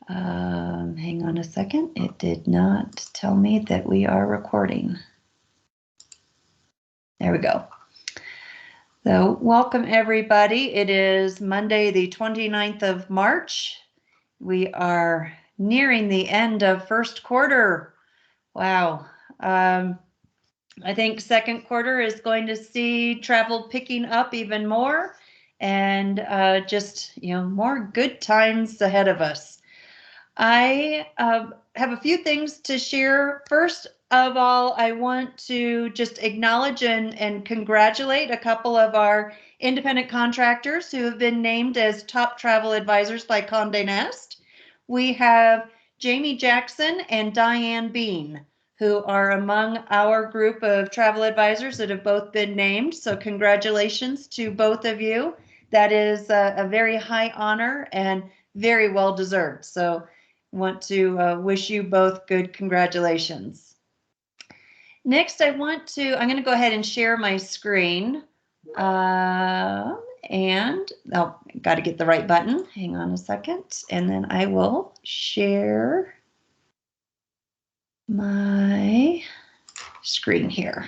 Hang on a second. It did not tell me that we are recording. There we go. So welcome everybody. It is Monday, the 29th of March. We are nearing the end of first quarter. Wow. I think second quarter is going to see travel picking up even more and just, more good times ahead of us. I have a few things to share. First of all, I want to just acknowledge and congratulate a couple of our independent contractors who have been named as top travel advisors by Condé Nast. We have Jamie Jackson and Diane Bean, who are among our group of travel advisors that have both been named. So congratulations to both of you. That is a very high honor and very well deserved. So want to wish you both good congratulations. Next, I'm going to go ahead and share my screen. And got to get the right button. Hang on a second. And then I will share my screen here.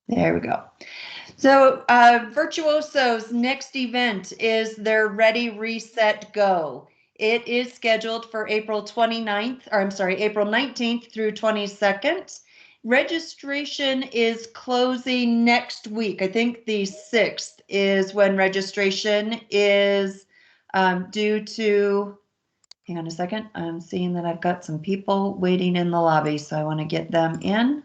There we go. So Virtuoso's next event is their Ready, Reset, Go. It is scheduled for April 19th through 22nd. Registration is closing next week. I think the 6th is when registration is due to, hang on a second, I'm seeing that I've got some people waiting in the lobby, so I want to get them in.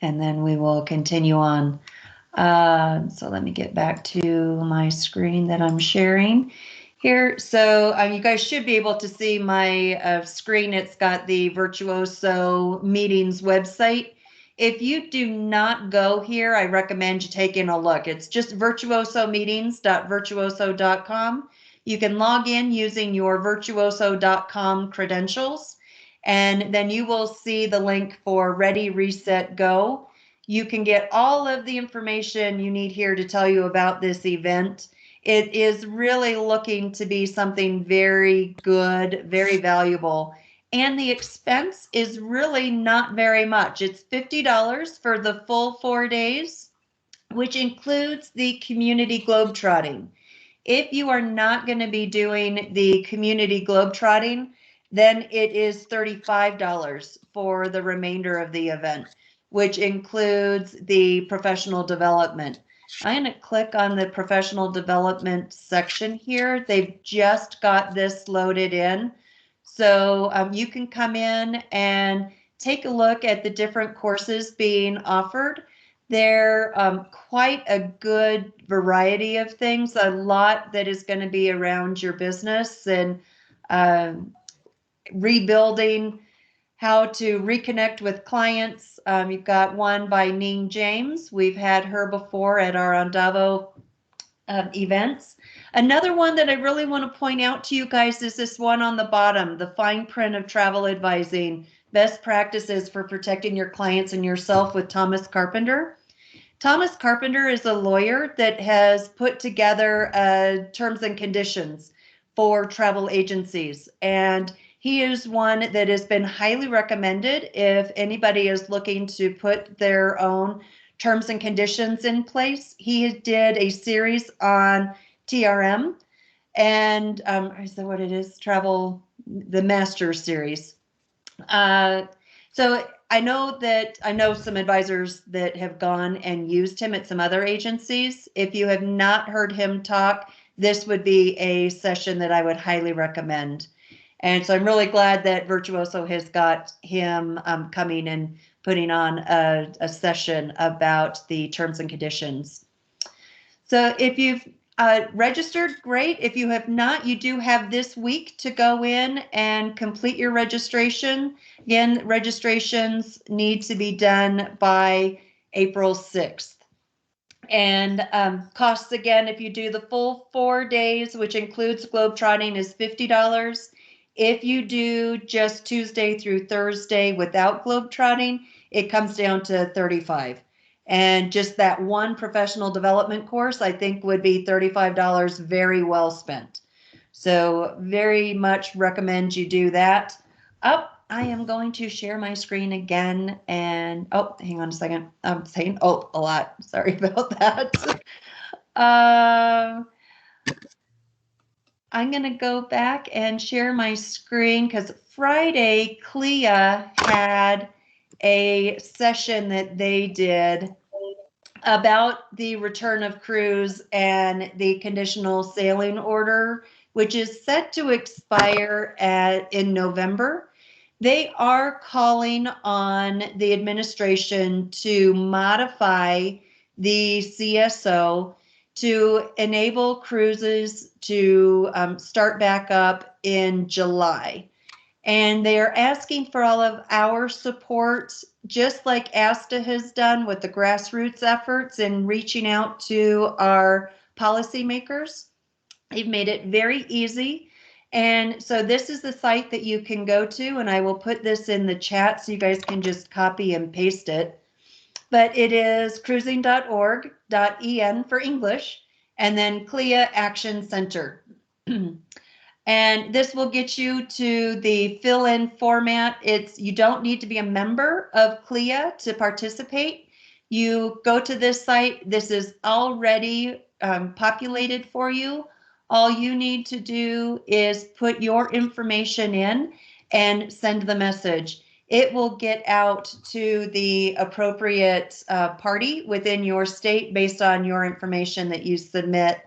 And then we will continue on. So let me get back to my screen that I'm sharing here. So you guys should be able to see my screen. It's got the Virtuoso Meetings website. If you do not go here, I recommend you taking a look. It's just virtuosomeetings.virtuoso.com. You can log in using your virtuoso.com credentials. And then you will see the link for Ready, Reset, Go. You can get all of the information you need here to tell you about this event. It is really looking to be something very good, very valuable. And the expense is really not very much. It's $50 for the full 4 days, which includes the community globetrotting. If you are not going to be doing the community globetrotting, then it is $35 for the remainder of the event, which includes the professional development. I'm going to click on the professional development section here. They've just got this loaded in. So you can come in and take a look at the different courses being offered. They're quite a good variety of things, a lot that is going to be around your business and rebuilding, how to reconnect with clients. You've got one by Ning James. We've had her before at our Andavo events. Another one that I really want to point out to you guys is this one on the bottom, the fine print of travel advising, best practices for protecting your clients and yourself with Thomas Carpenter. Thomas Carpenter is a lawyer that has put together terms and conditions for travel agencies, and he is one that has been highly recommended if anybody is looking to put their own terms and conditions in place. He did a series on TRM, and is that what it is? The Master Series. So I know some advisors that have gone and used him at some other agencies. If you have not heard him talk, this would be a session that I would highly recommend. And so I'm really glad that Virtuoso has got him coming and putting on a session about the terms and conditions. So if you've registered, great. If you have not, you do have this week to go in and complete your registration. Again, registrations need to be done by April 6th. And costs, again, if you do the full 4 days, which includes globetrotting, is $50. If you do just Tuesday through Thursday without globetrotting, it comes down to $35. And just that one professional development course, I think would be $35 very well spent. So very much recommend you do that. Oh, I am going to share my screen again. And oh, hang on a second. I'm saying oh a lot. Sorry about that. I'm going to go back and share my screen because Friday, CLIA had a session that they did about the return of cruise and the conditional sailing order, which is set to expire in November. They are calling on the administration to modify the CSO to enable cruises to start back up in July. And they are asking for all of our support, just like ASTA has done with the grassroots efforts and reaching out to our policymakers. They've made it very easy. And so this is the site that you can go to, and I will put this in the chat so you guys can just copy and paste it. But it is cruising.org.en for English, and then CLIA Action Center. And this will get you to the fill-in format. You don't need to be a member of CLIA to participate. You go to this site. This is already populated for you. All you need to do is put your information in and send the message. It will get out to the appropriate party within your state based on your information that you submit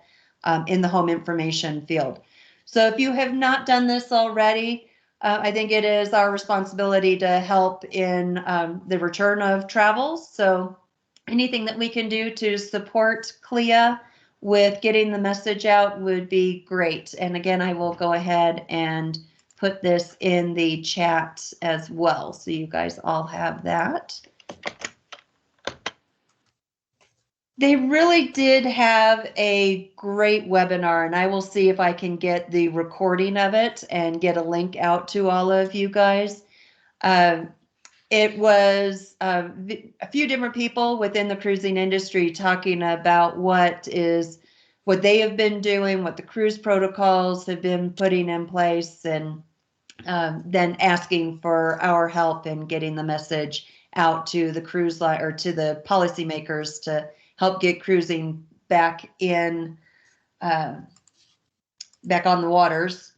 in the home information field. So if you have not done this already, I think it is our responsibility to help in the return of travels. So anything that we can do to support CLIA with getting the message out would be great. And again, I will go ahead and put this in the chat as well, so you guys all have that. They really did have a great webinar, and I will see if I can get the recording of it and get a link out to all of you guys. It was a few different people within the cruising industry talking about what they have been doing, what the cruise protocols have been putting in place, and then asking for our help in getting the message out to the cruise line or to the policymakers to help get cruising back in, back on the waters.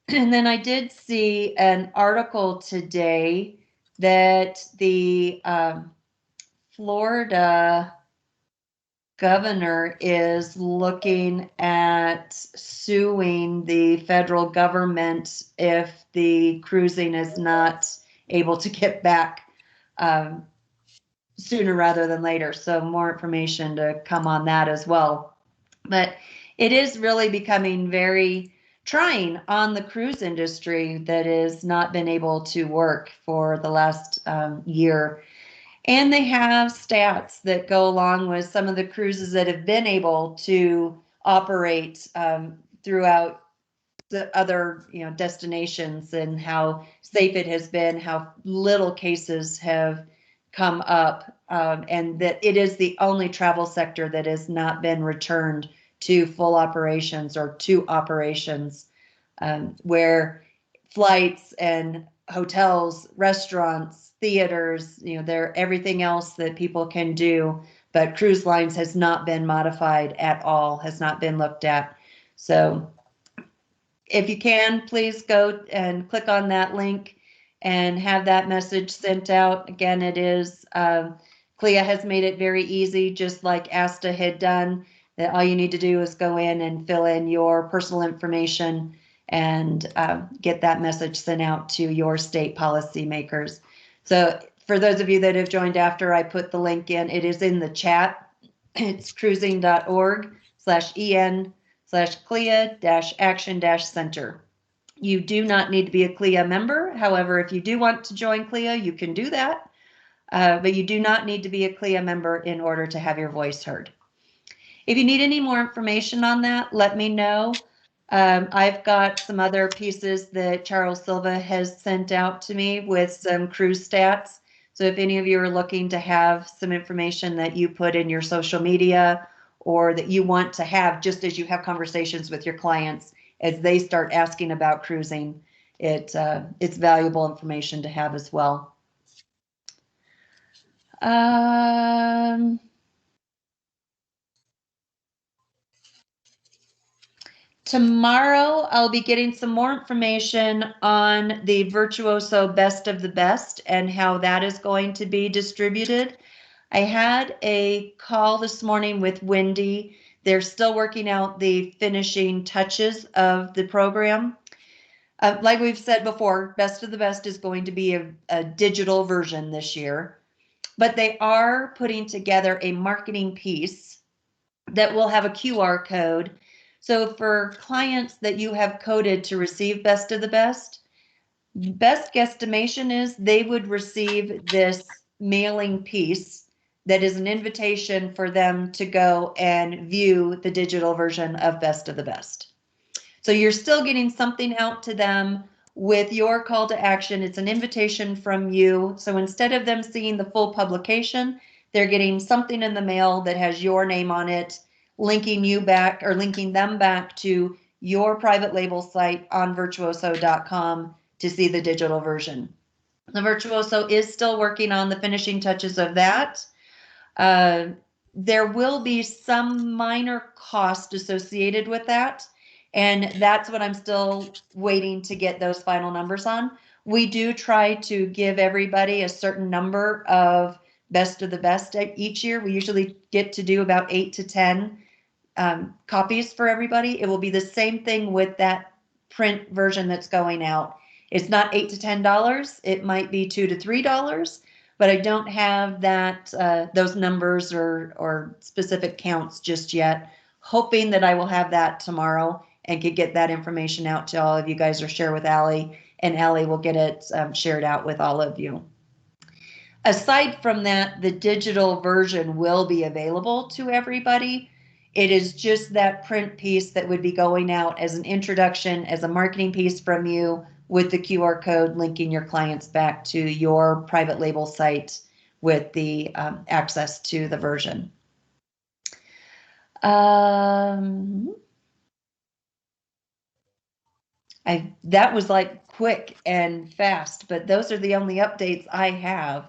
And then I did see an article today that the Florida governor is looking at suing the federal government if the cruising is not able to get back sooner rather than later. So more information to come on that as well. But it is really becoming very trying on the cruise industry that has not been able to work for the last year. And they have stats that go along with some of the cruises that have been able to operate throughout the other destinations, and how safe it has been, how little cases have come up, and that it is the only travel sector that has not been returned to full operations or to operations, where flights and hotels, restaurants, theaters, they're everything else that people can do, but cruise lines has not been modified at all, has not been looked at. So if you can, please go and click on that link and have that message sent out. Again, it is, CLIA has made it very easy, just like ASTA had done, that all you need to do is go in and fill in your personal information and get that message sent out to your state policymakers. So for those of you that have joined after I put the link in, it is in the chat. It's cruising.org/en/CLIA-action-center. You do not need to be a CLIA member. However, if you do want to join CLIA, you can do that. But you do not need to be a CLIA member in order to have your voice heard. If you need any more information on that, let me know. I've got some other pieces that Charles Silva has sent out to me with some cruise stats. So if any of you are looking to have some information that you put in your social media or that you want to have just as you have conversations with your clients as they start asking about cruising, it's valuable information to have as well. Tomorrow, I'll be getting some more information on the Virtuoso Best of the Best and how that is going to be distributed. I had a call this morning with Wendy. They're still working out the finishing touches of the program. Like we've said before, Best of the Best is going to be a digital version this year, but they are putting together a marketing piece that will have a QR code. So for clients that you have coded to receive Best of the Best guesstimation is they would receive this mailing piece that is an invitation for them to go and view the digital version of Best of the Best. So you're still getting something out to them with your call to action. It's an invitation from you. So instead of them seeing the full publication, they're getting something in the mail that has your name on it, linking you back or linking them back to your private label site on virtuoso.com to see the digital version. The Virtuoso is still working on the finishing touches of that. There will be some minor cost associated with that. And that's what I'm still waiting to get those final numbers on. We do try to give everybody a certain number of Best of the Best each year. We usually get to do about 8 to 10 copies for everybody. It will be the same thing with that print version that's going out. It's not $8 to $10. It might be $2 to $3, but I don't have that those numbers or specific counts just yet. Hoping that I will have that tomorrow and could get that information out to all of you guys or share with Allie, and Allie will get it shared out with all of you. Aside from that, the digital version will be available to everybody. It is just that print piece that would be going out as an introduction, as a marketing piece from you with the QR code linking your clients back to your private label site with the access to the version. That was like quick and fast, but those are the only updates I have.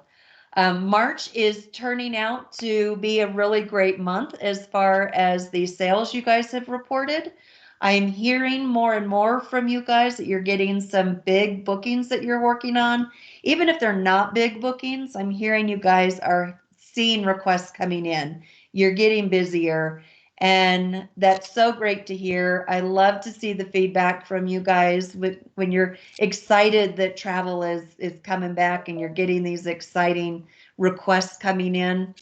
March is turning out to be a really great month as far as the sales you guys have reported. I'm hearing more and more from you guys that you're getting some big bookings that you're working on. Even if they're not big bookings, I'm hearing you guys are seeing requests coming in. You're getting busier. And that's so great to hear. I love to see the feedback from you guys when you're excited that travel is coming back and you're getting these exciting requests coming in.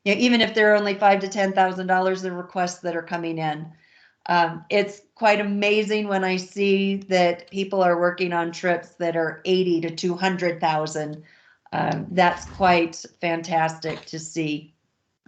You know, even if they're only $5,000 to $10,000, the requests that are coming in. It's quite amazing when I see that people are working on trips that are 80 to 200,000. That's quite fantastic to see.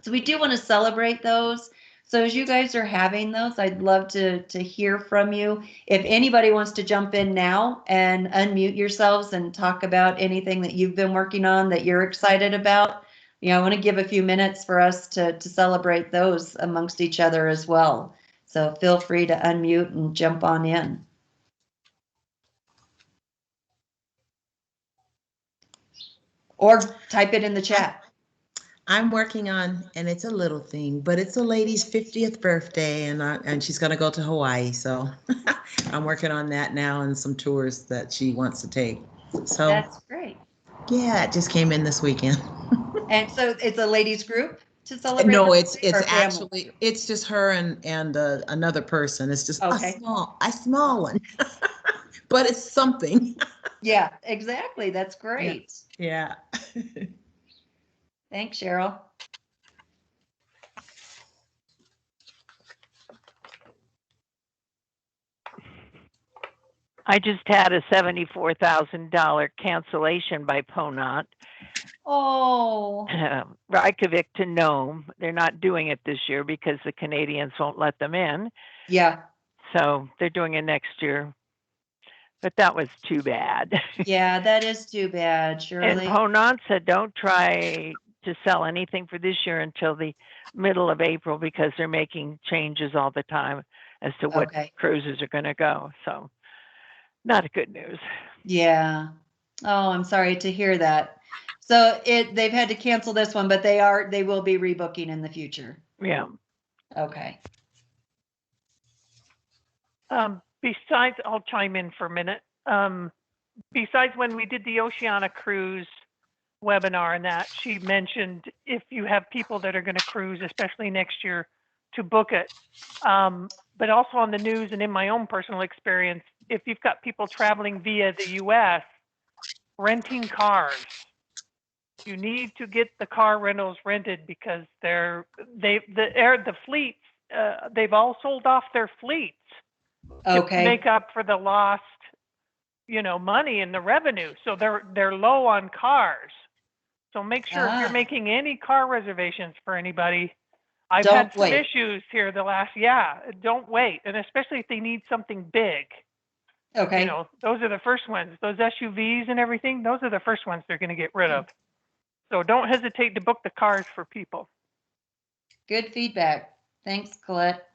So we do want to celebrate those. So as you guys are having those, I'd love to hear from you. If anybody wants to jump in now and unmute yourselves and talk about anything that you've been working on that you're excited about, you know, I want to give a few minutes for us to celebrate those amongst each other as well. So feel free to unmute and jump on in. Or type it in the chat. I'm working on, and it's a little thing, but it's a lady's 50th birthday, and she's going to go to Hawaii. So I'm working on that now and some tours that she wants to take. So that's great. Yeah, it just came in this weekend. And so it's a ladies group to celebrate? No, it's actually, it's just her and another person. It's just okay. a small one, but it's something. Yeah, exactly. That's great. Yeah. Thanks, Cheryl. I just had a $74,000 cancellation by Ponant. Oh. Reykjavik to Nome. They're not doing it this year because the Canadians won't let them in. Yeah. So they're doing it next year. But that was too bad. Yeah, that is too bad, And Shirley. Ponant said don't try to sell anything for this year until the middle of April because they're making changes all the time as to what Okay. cruises are going to go. So not a good news. Yeah. Oh, I'm sorry to hear that. So they've had to cancel this one, but they will be rebooking in the future. Yeah. Okay. Besides, I'll chime in for a minute. Besides when we did the Oceana cruise webinar and that, she mentioned if you have people that are going to cruise, especially next year, to book it. But also on the news and in my own personal experience, if you've got people traveling via the U.S., renting cars, you need to get the car rentals rented because the fleets, they've all sold off their fleets to Okay. make up for the lost, money and the revenue. So they're low on cars. So make sure if you're making any car reservations for anybody, I've Don't had some wait. issues here don't wait. And especially if they need something big, Okay. those are the first ones, those SUVs and everything, those are the first ones they're going to get rid of. So don't hesitate to book the cars for people. Good feedback. Thanks, Colette.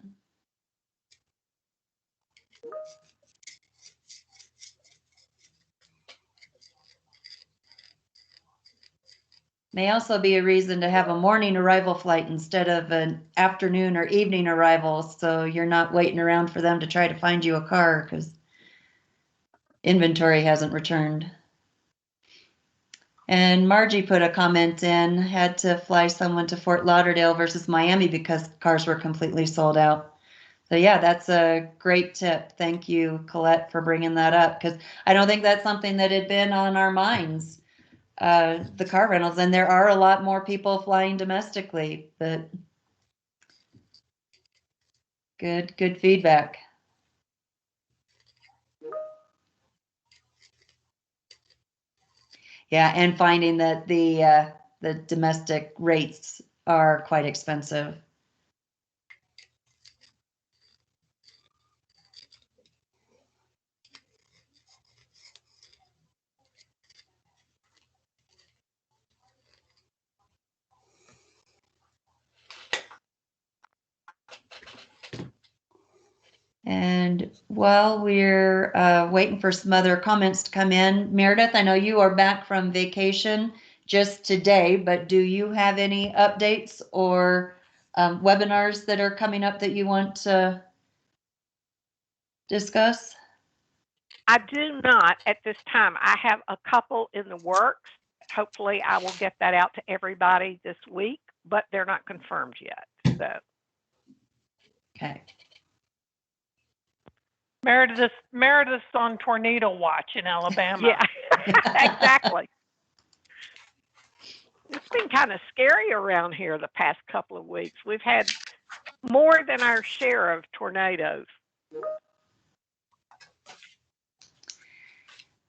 May also be a reason to have a morning arrival flight instead of an afternoon or evening arrival, so you're not waiting around for them to try to find you a car because inventory hasn't returned. And Margie put a comment in, had to fly someone to Fort Lauderdale versus Miami because cars were completely sold out. So yeah, that's a great tip. Thank you, Colette, for bringing that up because I don't think that's something that had been on our minds. The car rentals, and there are a lot more people flying domestically, but good feedback. Yeah, and finding that the domestic rates are quite expensive. And while we're waiting for some other comments to come in, Meredith, I know you are back from vacation just today, but do you have any updates or webinars that are coming up that you want to discuss? I do not at this time. I have a couple in the works. Hopefully, I will get that out to everybody this week, but they're not confirmed yet. So, Okay. Meredith's on tornado watch in Alabama. yeah, exactly. It's been kind of scary around here the past couple of weeks. We've had more than our share of tornadoes.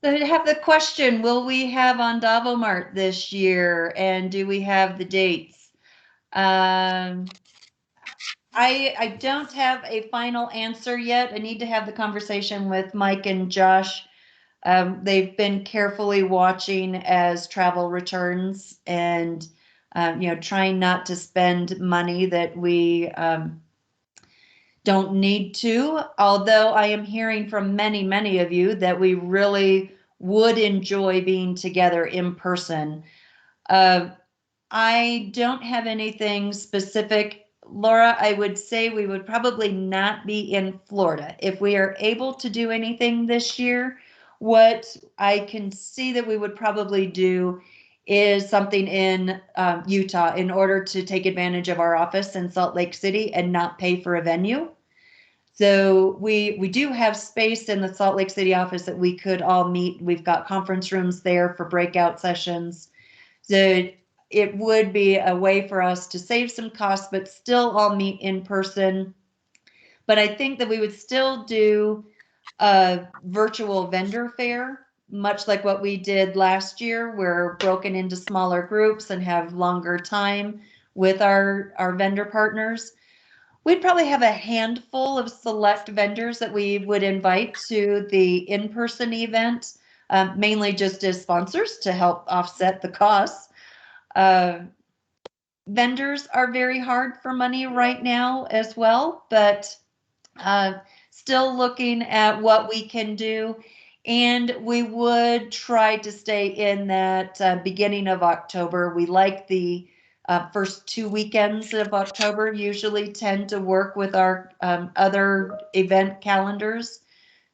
So I have the question, will we have AndavoMart this year, and do we have the dates? I don't have a final answer yet. I need to have the conversation with Mike and Josh. They've been carefully watching as travel returns and trying not to spend money that we don't need to, although I am hearing from many of you that we really would enjoy being together in person. I don't have anything specific. Laura, I would say we would probably not be in Florida. If we are able to do anything this year, what I can see that we would probably do is something in Utah in order to take advantage of our office in Salt Lake City and not pay for a venue. So we do have space in the Salt Lake City office that we could all meet. We've got conference rooms there for breakout sessions. So it would be a way for us to save some costs, but still all meet in person. But I think that we would still do a virtual vendor fair, much like what we did last year. We're broken into smaller groups and have longer time with our vendor partners. we'd probably have a handful of select vendors that we would invite to the in-person event, mainly just as sponsors to help offset the costs. Vendors are very hard for money right now as well, but still looking at what we can do. And we would try to stay in that beginning of October. We like the first 2 weekends of October, usually tend to work with our other event calendars.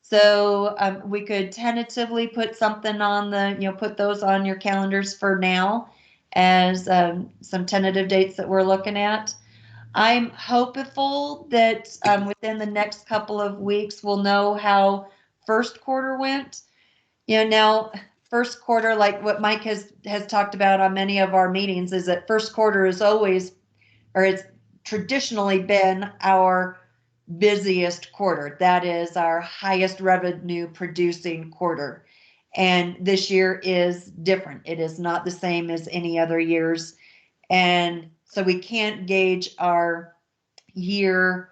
So we could tentatively put something on put those on your calendars for now as some tentative dates that we're looking at. I'm hopeful that within the next couple of weeks, we'll know how first quarter went. Now first quarter, like what Mike has talked about on many of our meetings, is that first quarter is always, or it's traditionally been our busiest quarter. That is our highest revenue producing quarter. And this year is different. It is not the same as any other years. And so we can't gauge our year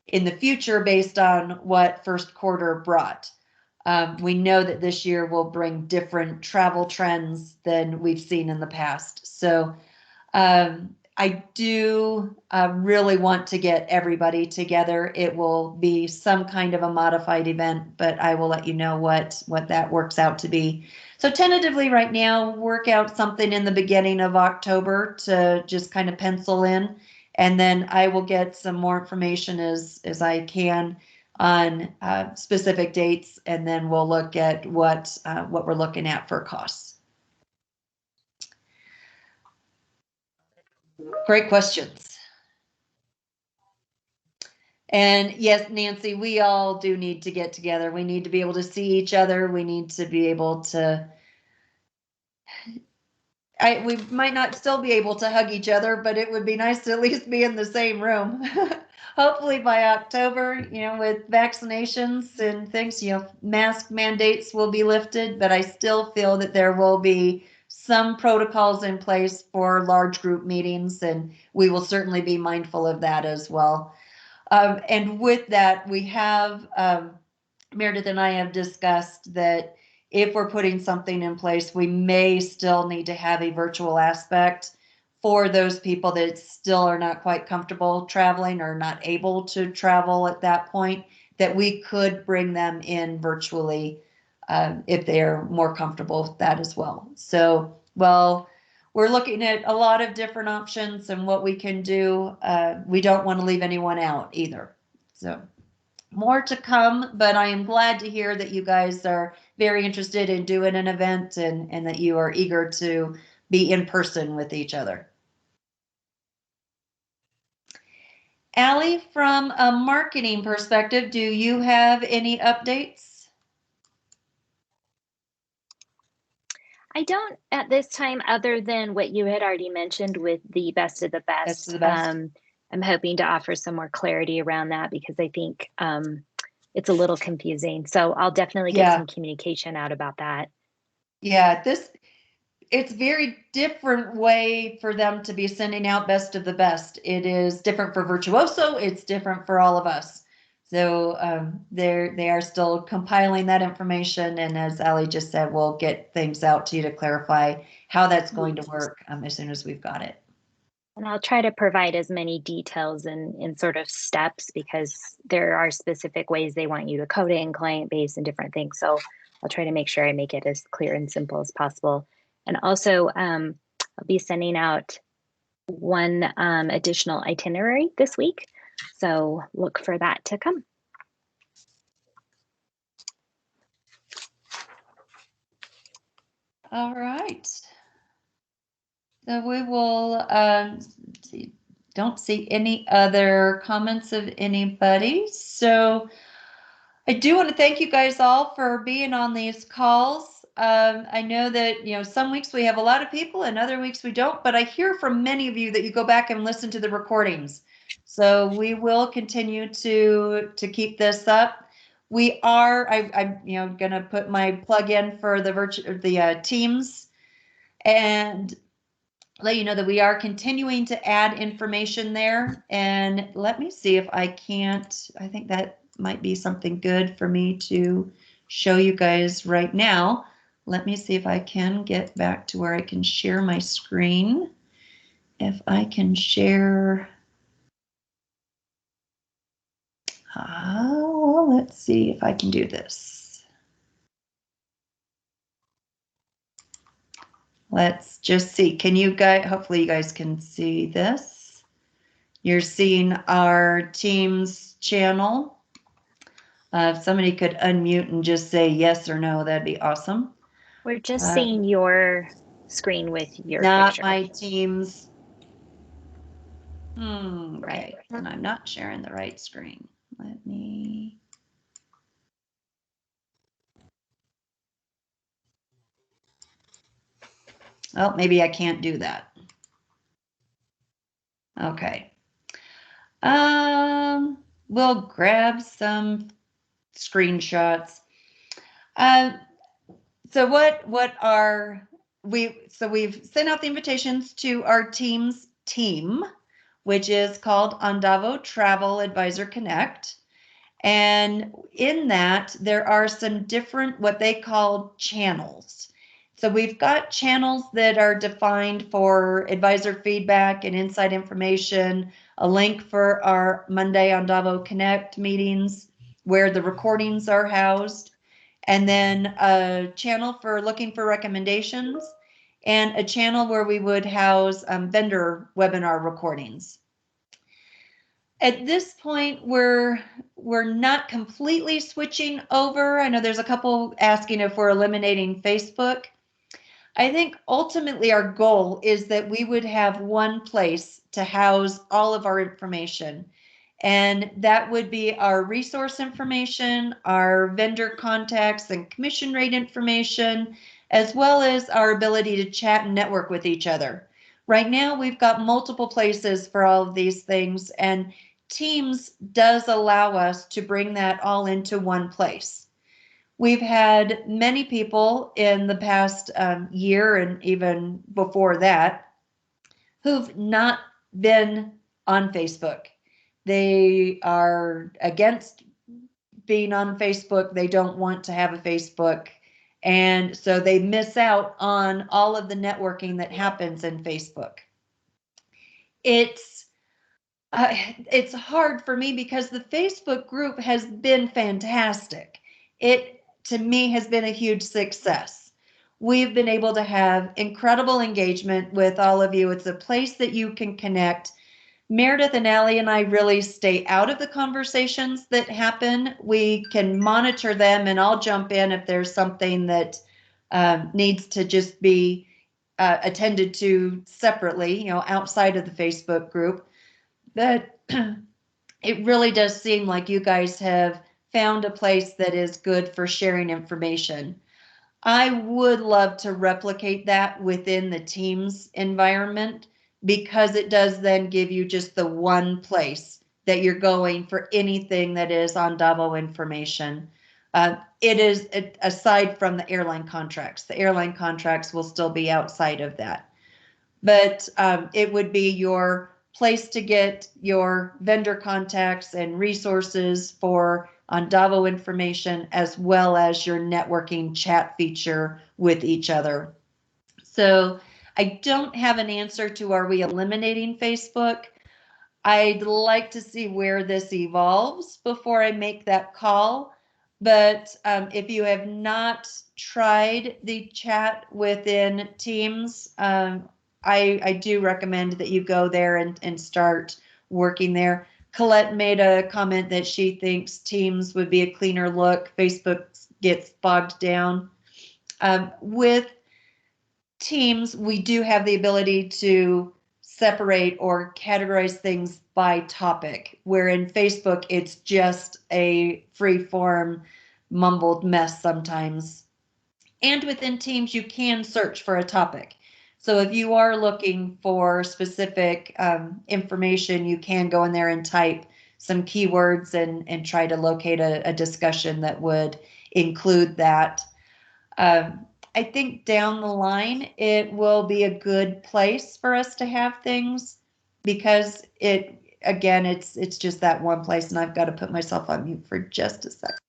in the future based on what first quarter brought. We know that this year will bring different travel trends than we've seen in the past. So I do really want to get everybody together. It will be some kind of a modified event, but I will let you know what that works out to be. So tentatively right now, work out something in the beginning of October to just kind of pencil in. And then I will get some more information as I can on specific dates. And then we'll look at what we're looking at for costs. Great questions. And yes, Nancy, we all do need to get together. We need to be able to see each other. We need to be able to, we might not still be able to hug each other, but it would be nice to at least be in the same room. Hopefully by October, with vaccinations and things, mask mandates will be lifted, but I still feel that there will be some protocols in place for large group meetings, and we will certainly be mindful of that as well. And with that, we have, Meredith and I have discussed that if we're putting something in place, we may still need to have a virtual aspect for those people that still are not quite comfortable traveling or not able to travel at that point, that we could bring them in virtually if they're more comfortable with that as well. So, well, we're looking at a lot of different options and what we can do. We don't want to leave anyone out either. So more to come, but I am glad to hear that you guys are very interested in doing an event and that you are eager to be in person with each other. Allie, from a marketing perspective, do you have any updates? I don't at this time, other than what you had already mentioned with the best of the best. Best of the best. I'm hoping to offer some more clarity around that because I think it's a little confusing. So I'll definitely get some communication out about that. Yeah, it's very different way for them to be sending out best of the best. It is different for Virtuoso. It's different for all of us. So they are still compiling that information. And as Allie just said, we'll get things out to you to clarify how that's going to work as soon as we've got it. And I'll try to provide as many details in sort of steps because there are specific ways they want you to code it in client base and different things. So I'll try to make sure I make it as clear and simple as possible. And also I'll be sending out one additional itinerary this week. So look for that to come. All right. So we will, don't see any other comments of anybody. So I do want to thank you guys all for being on these calls. I know that, some weeks we have a lot of people and other weeks we don't, but I hear from many of you that you go back and listen to the recordings. So we will continue to keep this up. We are, I'm going to put my plug in for the Teams, and let you know that we are continuing to add information there. And let me see if I can't, I think that might be something good for me to show you guys right now. Let me see if I can get back to where I can share my screen. If I can share, well, let's see if I can do this. Let's just see, can you guys, hopefully you guys can see this. You're seeing our Teams channel. If somebody could unmute and just say yes or no, that'd be awesome. We're just seeing your screen with your Not picture. my Teams. Okay, Right. and I'm not sharing the right screen. Let me. Oh, maybe I can't do that. Okay. We'll grab some screenshots. So what are we? So we've sent out the invitations to our Teams team, which is called Andavo Travel Advisor Connect. And in that, there are some different, what they call channels. So we've got channels that are defined for advisor feedback and inside information, a link for our Monday AndavoConnect meetings where the recordings are housed, and then a channel for looking for recommendations, and a channel where we would house vendor webinar recordings. At this point, we're not completely switching over. I know there's a couple asking if we're eliminating Facebook. I think ultimately our goal is that we would have one place to house all of our information. And that would be our resource information, our vendor contacts and commission rate information, as well as our ability to chat and network with each other. Right now, we've got multiple places for all of these things, and Teams does allow us to bring that all into one place. We've had many people in the past year and even before that who've not been on Facebook. They are against being on Facebook. They don't want to have a Facebook. And so they miss out on all of the networking that happens in Facebook. It's hard for me because the Facebook group has been fantastic. It, to me, has been a huge success. We've been able to have incredible engagement with all of you. It's a place that you can connect. Meredith and Allie and I really stay out of the conversations that happen. We can monitor them, and I'll jump in if there's something that needs to just be attended to separately, outside of the Facebook group. But it really does seem like you guys have found a place that is good for sharing information. I would love to replicate that within the Teams environment, because it does then give you just the one place that you're going for anything that is on Davo information. It is, aside from the airline contracts. The airline contracts will still be outside of that. But it would be your place to get your vendor contacts and resources for Andavo information, as well as your networking chat feature with each other. So I don't have an answer to, are we eliminating Facebook? I'd like to see where this evolves before I make that call. But if you have not tried the chat within Teams, I do recommend that you go there and start working there. Colette made a comment that she thinks Teams would be a cleaner look. Facebook gets bogged down. With Teams, we do have the ability to separate or categorize things by topic, where in Facebook, it's just a free form mumbled mess sometimes. And within Teams, you can search for a topic. So if you are looking for specific information, you can go in there and type some keywords and try to locate a discussion that would include that. I think down the line, it will be a good place for us to have things because again, it's just that one place, and I've got to put myself on mute for just a second.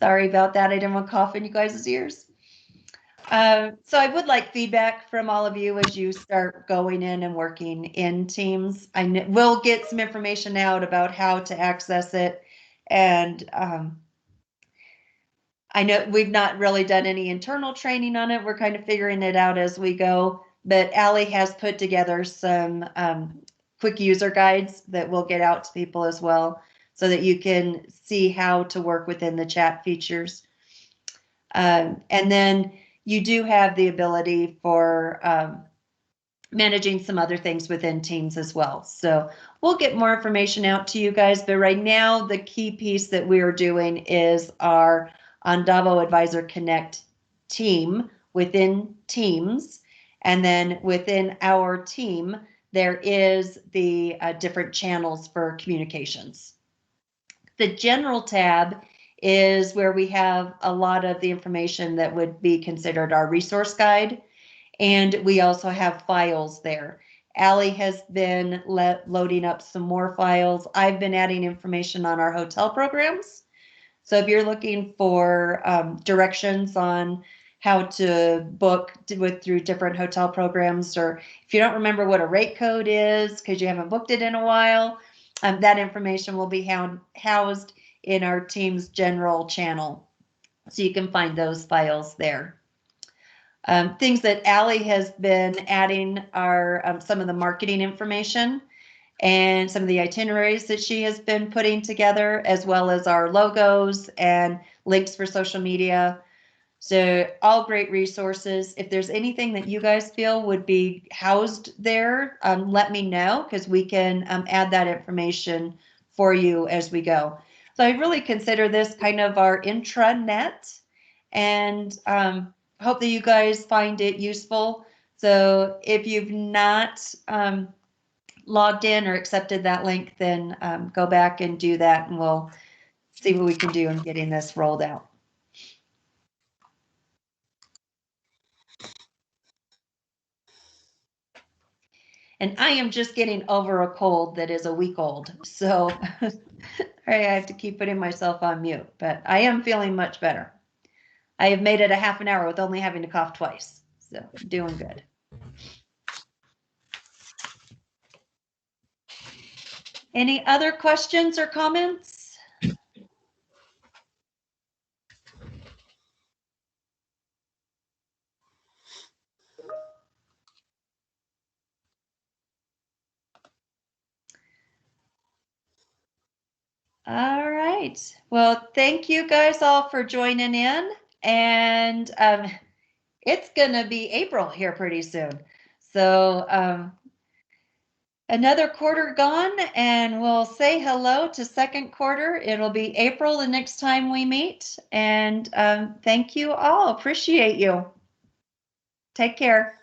Sorry about that. I didn't want to cough in you guys' ears. So I would like feedback from all of you as you start going in and working in Teams. We'll get some information out about how to access it. And I know we've not really done any internal training on it. We're kind of figuring it out as we go. But Allie has put together some quick user guides that we'll get out to people as well, so that you can see how to work within the chat features. And then you do have the ability for managing some other things within Teams as well. So we'll get more information out to you guys, but right now the key piece that we are doing is our Andavo Advisor Connect team within Teams. And then within our team, there is the different channels for communications. The general tab is where we have a lot of the information that would be considered our resource guide. And we also have files there. Allie has been loading up some more files. I've been adding information on our hotel programs. So if you're looking for directions on how to book through different hotel programs, or if you don't remember what a rate code is because you haven't booked it in a while, that information will be housed in our Teams general channel. So you can find those files there. Things that Allie has been adding are some of the marketing information and some of the itineraries that she has been putting together, as well as our logos and links for social media. So all great resources. If there's anything that you guys feel would be housed there, let me know, because we can add that information for you as we go. So I really consider this kind of our intranet, and hope that you guys find it useful. So if you've not logged in or accepted that link, then go back and do that, and we'll see what we can do in getting this rolled out. And I am just getting over a cold that is a week old, so I have to keep putting myself on mute, but I am feeling much better. I have made it a half an hour with only having to cough twice, so doing good. Any other questions or comments? All right. Well, thank you guys all for joining in. And it's going to be April here pretty soon. So another quarter gone, and we'll say hello to second quarter. It'll be April the next time we meet. And thank you all. Appreciate you. Take care.